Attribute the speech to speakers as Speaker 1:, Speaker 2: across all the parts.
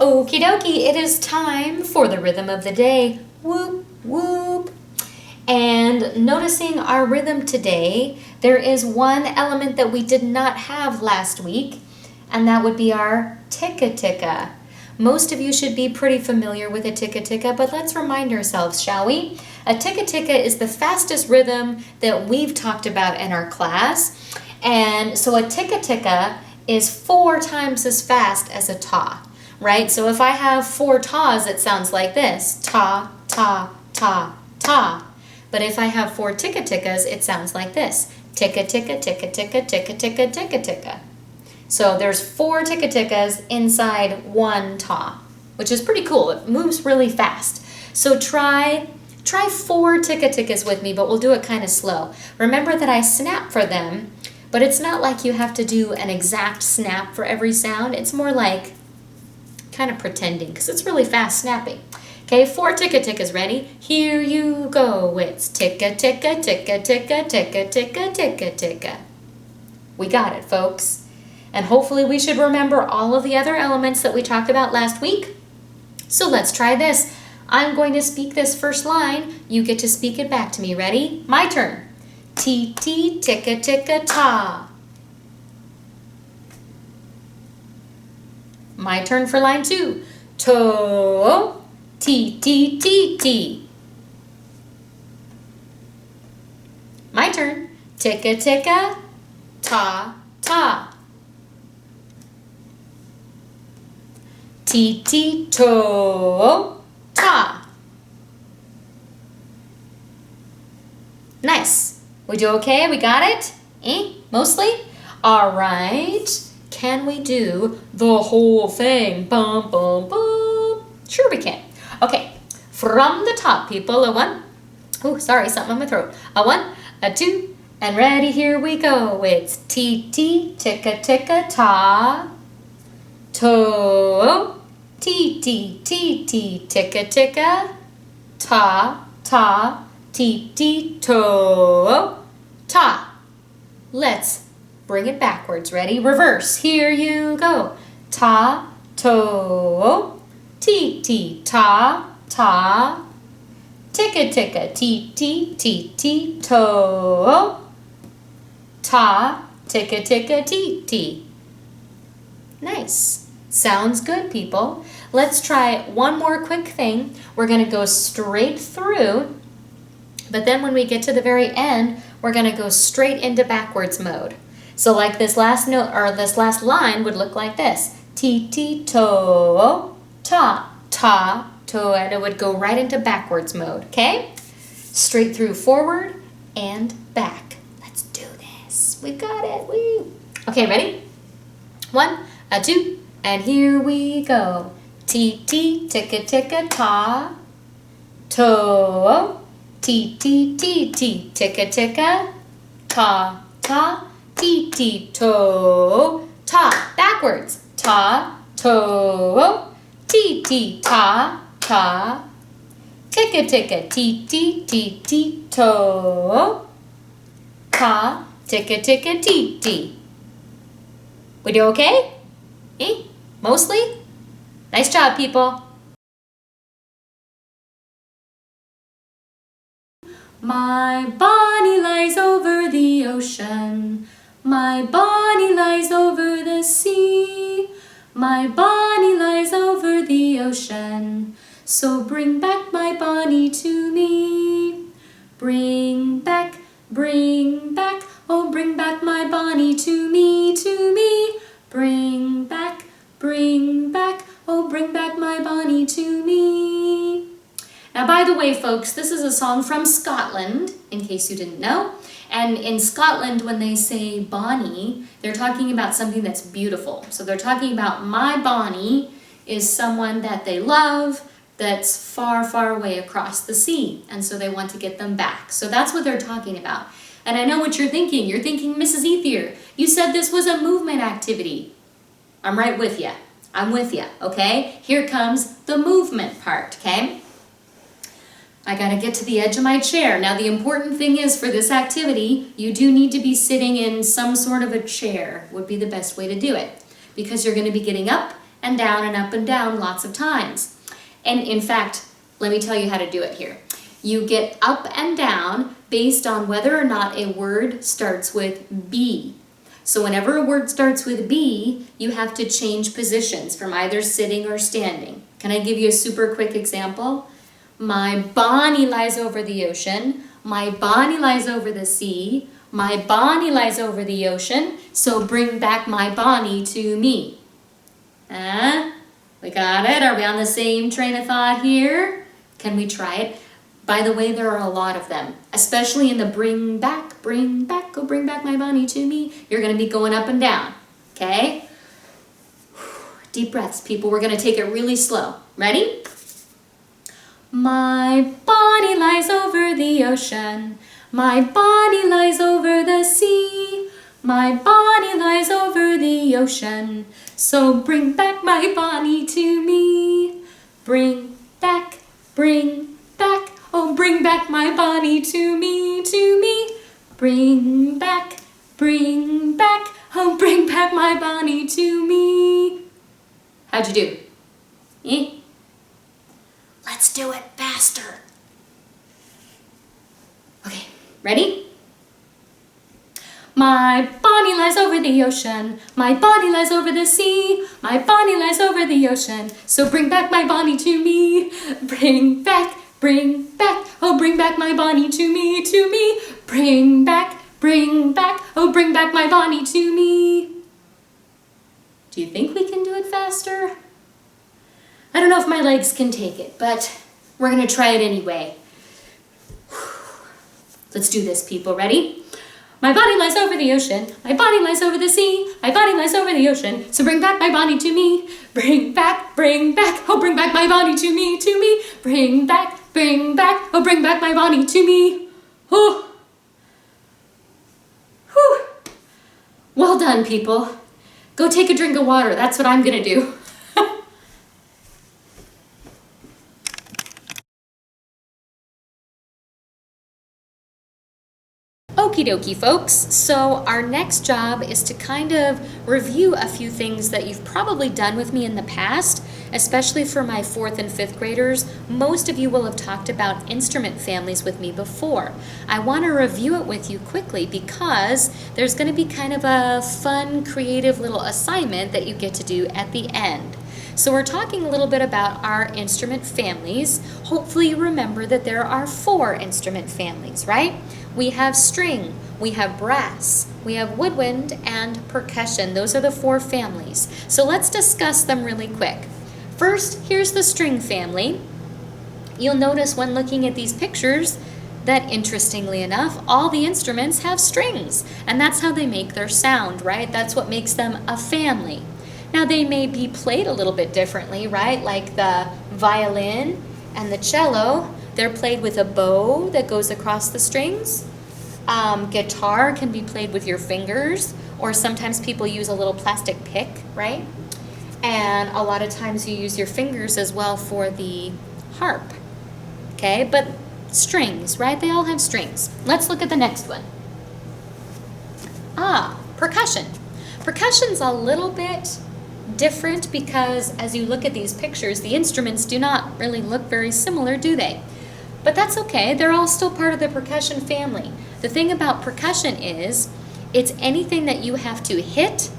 Speaker 1: Okie dokie, it is time for the rhythm of the day. Whoop, whoop. And noticing our rhythm today, there is one element that we did not have last week, and that would be our ticka-ticka. Most of you should be pretty familiar with a ticka-ticka, but let's remind ourselves, shall we? A ticka-ticka is the fastest rhythm that we've talked about in our class. And so a ticka-ticka is 4 times as fast as a ta. Right? So if I have 4 tas, it sounds like this. Ta, ta, ta, ta. But if I have 4 ticka-tickas, it sounds like this. Ticka-ticka, ticka-ticka, ticka-ticka, ticka-ticka. So there's 4 ticka-tickas inside 1 ta, which is pretty cool. It moves really fast. So try 4 ticka-tickas with me, but we'll do it kind of slow. Remember that I snap for them, but it's not like you have to do an exact snap for every sound. It's more like kind of pretending, because it's really fast snapping. Okay, 4 ticka-tickas ready? Here you go. It's ticka-ticka, ticka-ticka, ticka-ticka, ticka-ticka. We got it, folks. And hopefully we should remember all of the other elements that we talked about last week. So let's try this. I'm going to speak this first line. You get to speak it back to me. Ready? My turn. Ti-ti, ticka-ticka-ta. My turn for line 2. To, ti, ti, ti, ti. My turn. Ticka, ticka, ta, ta. Ti, ti, to, ta. Nice. We do okay? We got it? Mostly? All right. Can we do the whole thing? Bum, bum, bum. Sure we can. Okay, from the top, people. A 1. Oh, sorry, something on my throat. A 1, a 2, and ready, here we go. It's ti-ti, ticka-ticka, ta. To, ti-ti, ti-ti, ticka-ticka, ta, ta, ti-ti, to, ta. Let's bring it backwards. Ready? Reverse. Here you go. Ta, to, ti, ti, ta, ta. Ticka, ticka, ti, ti, ti, ti, to. Ta, ticka, ticka, ti, ti. Nice. Sounds good, people. Let's try one more quick thing. We're going to go straight through, but then when we get to the very end, we're going to go straight into backwards mode. So like this last note, or this last line would look like this. Ti, ti, to, ta, ta, to, and it would go right into backwards mode, okay? Straight through, forward, and back. Let's do this. We've got it. Woo. Okay, ready? 1, a 2, and here we go. Ti, ti, ticka, ticka, ta, to, ti, ti, ti, ti, ticka, ticka, ta, ta, ti, ti, to, ta. Backwards. Ta, to, ti, ti, ta, ta. Ticka, ticka, ti, ti, ti, ti, to, ta. Ticka, ticka, ti, ti. We do okay? Mostly? Nice job, people. My Bonnie lies over the ocean. My Bonnie lies over the sea. My Bonnie lies over the ocean. So bring back my Bonnie to me. Bring back, oh bring back my Bonnie to me, to me. Bring back, oh bring back my Bonnie to me. Now, by the way, folks, this is a song from Scotland, in case you didn't know. And in Scotland, when they say Bonnie, they're talking about something that's beautiful. So they're talking about my Bonnie is someone that they love that's far, far away across the sea. And so they want to get them back. So that's what they're talking about. And I know what you're thinking. You're thinking, Mrs. Ethier, you said this was a movement activity. I'm right with you. I'm with you, okay? Here comes the movement part, okay? I gotta get to the edge of my chair. Now the important thing is for this activity, you do need to be sitting in some sort of a chair, would be the best way to do it. Because you're gonna be getting up and down and up and down lots of times. And in fact, let me tell you how to do it here. You get up and down based on whether or not a word starts with B. So whenever a word starts with B, you have to change positions from either sitting or standing. Can I give you a super quick example? My bonnie lies over the ocean. My bonnie lies over the sea. My bonnie lies over the ocean. So bring back my bonnie to me. We got it? Are we on the same train of thought here? Can we try it? By the way, there are a lot of them, especially in the bring back, oh, bring back my bonnie to me. You're going to be going up and down, okay? Deep breaths, people. We're going to take it really slow. Ready? My bonnie lies over the ocean. My bonnie lies over the sea. My bonnie lies over the ocean. So bring back my bonnie to me. Bring back, oh, bring back my bonnie to me, to me. Bring back, oh, bring back my bonnie to me. How'd you do? Eh? Let's do it faster. Okay, ready? My bonnie lies over the ocean. My bonnie lies over the sea. My bonnie lies over the ocean. So bring back my bonnie to me. Bring back, oh, bring back my bonnie to me, to me. Bring back, oh, bring back my bonnie to me. Do you think we can do it faster? I don't know if my legs can take it, but we're gonna try it anyway. Let's do this, people. Ready? My bonnie lies over the ocean. My bonnie lies over the sea. My bonnie lies over the ocean. So bring back my bonnie to me. Bring back, oh, bring back my bonnie to me, to me. Bring back, oh, bring back my bonnie to me. Oh. Whew. Well done, people. Go take a drink of water. That's what I'm gonna do. Okie dokie, folks. So our next job is to kind of review a few things that you've probably done with me in the past, especially for my 4th and 5th graders. Most of you will have talked about instrument families with me before. I want to review it with you quickly because there's going to be kind of a fun, creative little assignment that you get to do at the end. So we're talking a little bit about our instrument families. Hopefully you remember that there are 4 instrument families, right? We have string, we have brass, we have woodwind, and percussion. Those are the 4 families. So let's discuss them really quick. First, here's the string family. You'll notice when looking at these pictures that, interestingly enough, all the instruments have strings, and that's how they make their sound, right? That's what makes them a family. Now, they may be played a little bit differently, right? Like the violin and the cello, they're played with a bow that goes across the strings. Guitar can be played with your fingers, or sometimes people use a little plastic pick, right? And a lot of times you use your fingers as well for the harp, okay? But strings, right? They all have strings. Let's look at the next one. Percussion. Percussion's a little bit different because as you look at these pictures, the instruments do not really look very similar, do they? But that's okay. They're all still part of the percussion family. The thing about percussion is it's anything that you have to hit,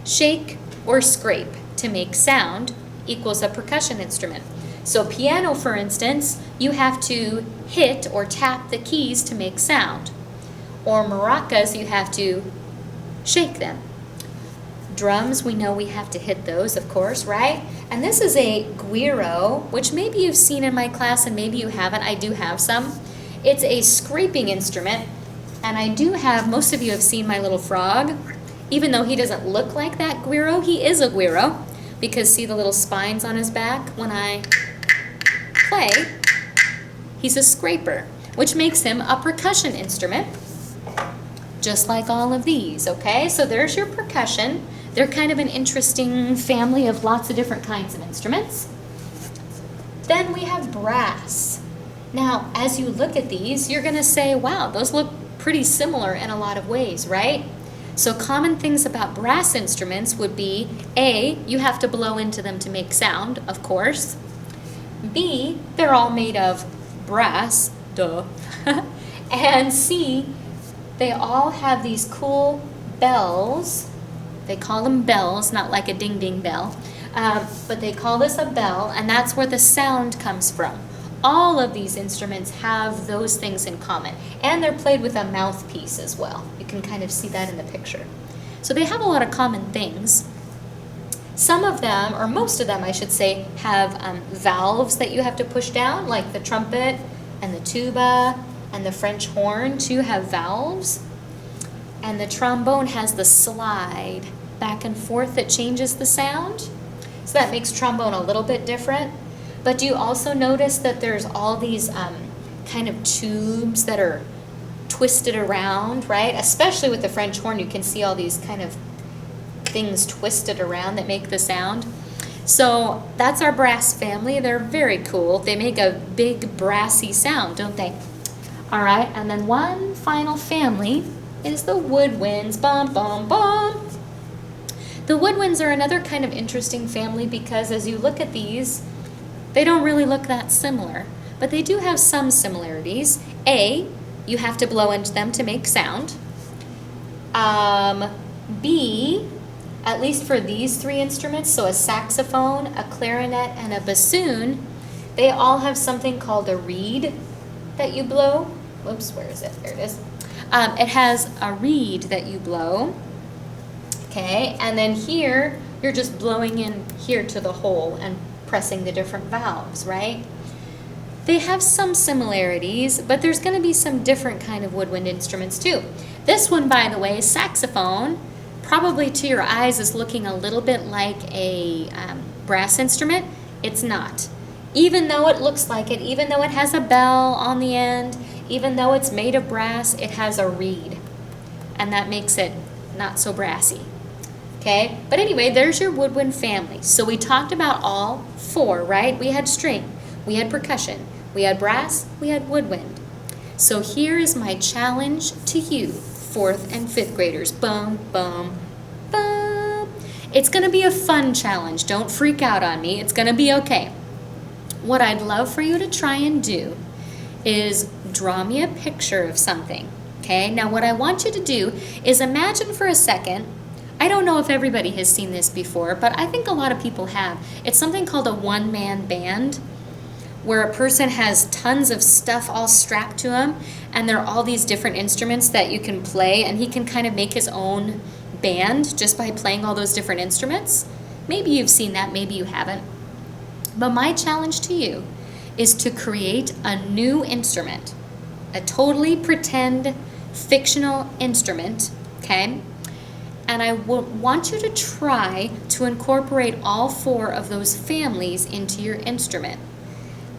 Speaker 1: shake, or scrape to make sound equals a percussion instrument. So piano, for instance, you have to hit or tap the keys to make sound. Or maracas, you have to shake them. Drums, we know we have to hit those, of course, right? And this is a guiro, which maybe you've seen in my class and maybe you haven't. I do have some. It's a scraping instrument, and I do have, most of you have seen my little frog. Even though he doesn't look like that guiro, he is a guiro, because see the little spines on his back? When I play, he's a scraper, which makes him a percussion instrument, just like all of these, okay? So there's your percussion. They're kind of an interesting family of lots of different kinds of instruments. Then we have brass. Now, as you look at these, you're gonna say, wow, those look pretty similar in a lot of ways, right? So common things about brass instruments would be, A, you have to blow into them to make sound, of course. B, they're all made of brass, duh. And C, they all have these cool bells. They call them bells, not like a ding ding bell, but they call this a bell, and that's where the sound comes from. All of these instruments have those things in common, and they're played with a mouthpiece as well. You can kind of see that in the picture. So they have a lot of common things. Some of them, or most of them I should say, have valves that you have to push down, like the trumpet and the tuba and the French horn too have valves. And the trombone has the slide back and forth that changes the sound. So that makes trombone a little bit different. But do you also notice that there's all these kind of tubes that are twisted around, right? Especially with the French horn, you can see all these kind of things twisted around that make the sound. So that's our brass family. They're very cool. They make a big brassy sound, don't they? All right, and then one final family is the woodwinds. Bum, bum, bum. The woodwinds are another kind of interesting family because as you look at these, they don't really look that similar, but they do have some similarities. A, you have to blow into them to make sound. B, at least for these three instruments, so a saxophone, a clarinet, and a bassoon, they all have something called a reed that you blow. Whoops, where is it? There it is. It has a reed that you blow. Okay, and then here, you're just blowing in here to the hole and pressing the different valves, right? They have some similarities, but there's going to be some different kind of woodwind instruments too. This one, by the way, saxophone, probably to your eyes is looking a little bit like a brass instrument. It's not. Even though it looks like it, even though it has a bell on the end, even though it's made of brass, it has a reed. And that makes it not so brassy. Okay, but anyway, there's your woodwind family. So we talked about all four, right? We had string, we had percussion, we had brass, we had woodwind. So here is my challenge to you, 4th and 5th graders. Bum, bum, bum. It's gonna be a fun challenge. Don't freak out on me. It's gonna be okay. What I'd love for you to try and do is draw me a picture of something, okay? Now what I want you to do is imagine for a second, I don't know if everybody has seen this before, but I think a lot of people have. It's something called a one-man band, where a person has tons of stuff all strapped to him, and there are all these different instruments that you can play, and he can kind of make his own band just by playing all those different instruments. Maybe you've seen that, maybe you haven't. But my challenge to you is to create a new instrument, a totally pretend fictional instrument, okay? And I want you to try to incorporate all four of those families into your instrument.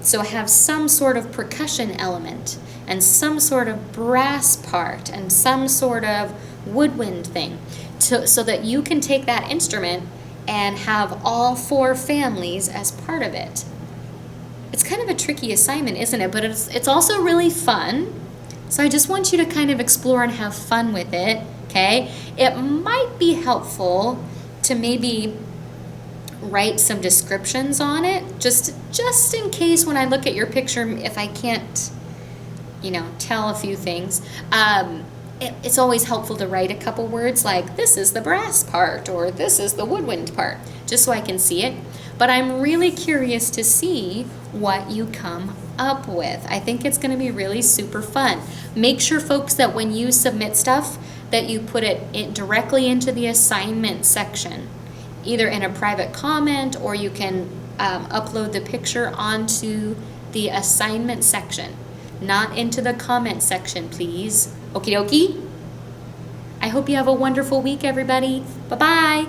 Speaker 1: So have some sort of percussion element, and some sort of brass part, and some sort of woodwind thing, so that you can take that instrument and have all four families as part of it. It's kind of a tricky assignment, isn't it? But it's also really fun. So I just want you to kind of explore and have fun with it. Okay, it might be helpful to maybe write some descriptions on it, just in case when I look at your picture, if I can't, tell a few things. It's always helpful to write a couple words like, this is the brass part, or this is the woodwind part, just so I can see it. But I'm really curious to see what you come up with. I think it's going to be really super fun. Make sure, folks, that when you submit stuff, that you put it directly into the assignment section, either in a private comment, or you can upload the picture onto the assignment section, not into the comment section, please. Okie dokie? I hope you have a wonderful week, everybody. Bye-bye.